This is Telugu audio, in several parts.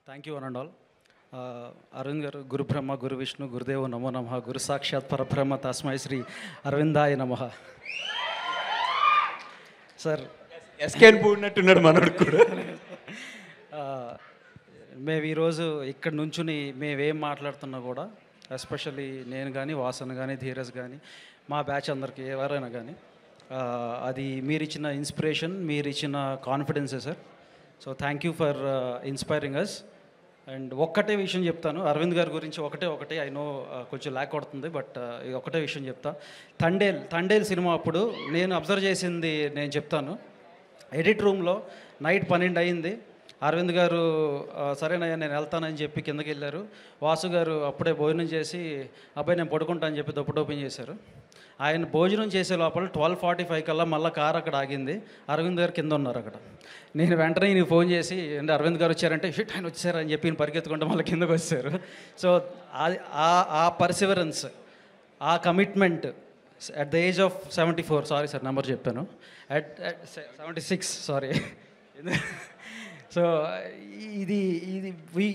Thank you one and all. Arvind గారు, గురు బ్రహ్మ గురు విష్ణు గురుదేవు నమో నమః, గురు సాక్షాత్ పరబ్రహ్మ తస్మై శ్రీ అరవిందాయ నమః. సార్ ఎస్కేన్ పూడినట్టున్నాడు మనోడు కూడా. మేము ఈరోజు ఇక్కడ నుంచుని మేమేం మాట్లాడుతున్నా కూడా, ఎస్పెషల్లీ నేను కానీ, వాసన్ కానీ, ధీరజ్ కానీ, మా బ్యాచ్ అందరికీ ఎవరైనా కానీ, అది మీరు ఇచ్చిన ఇన్స్పిరేషన్, మీరు ఇచ్చిన కాన్ఫిడెన్సే sir. So thank you for inspiring us. And ఒక్కటే విషయం చెప్తాను అరవింద్ గారి గురించి, ఒకటే ఐ నో కొంచెం ల్యాక్ కొడుతుంది, బట్ ఇది ఒకటే విషయం చెప్తా. తండేల్ సినిమా అప్పుడు నేను అబ్జర్వ్ చేసింది నేను చెప్తాను. ఎడిట్ రూమ్లో నైట్ 12 అయింది. అరవింద్ గారు సరేనయ్యా నేను వెళ్తానని చెప్పి కిందకి వెళ్ళారు. వాసు గారు అప్పుడే భోజనం చేసి అబ్బాయి నేను పడుకుంటా అని చెప్పి దుప్పటి ఓపెన్ చేశారు. ఆయన భోజనం చేసే లోపల 12:45 కల్లా మళ్ళీ కారు అక్కడ ఆగింది. అరవింద్ గారు కింద ఉన్నారు అక్కడ. నేను వెంటనే నీకు ఫోన్ చేసి అంటే అరవింద్ గారు వచ్చారంటే షిట్ ఆయన వచ్చారు అని చెప్పి పరిగెత్తుకుంటే మళ్ళీ కిందకు వచ్చారు. సో ఆ పర్సివరెన్స్, ఆ commitment at the age of 74, sorry sir number చెప్పాను, అట్ 76 సారీ. సో ఇది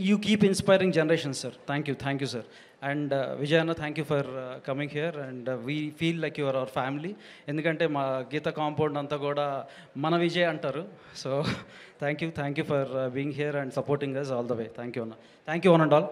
you keep inspiring generation sir. Thank you sir. And Vijay అన్న thank you for coming here and we feel like your our family. ఎందుకంటే మా గీత కాంపౌండ్ అంతా కూడా మన విజయ్ అంటారు. So thank you for being here and supporting us all the way. Thank you అన్న. Thank you one and all.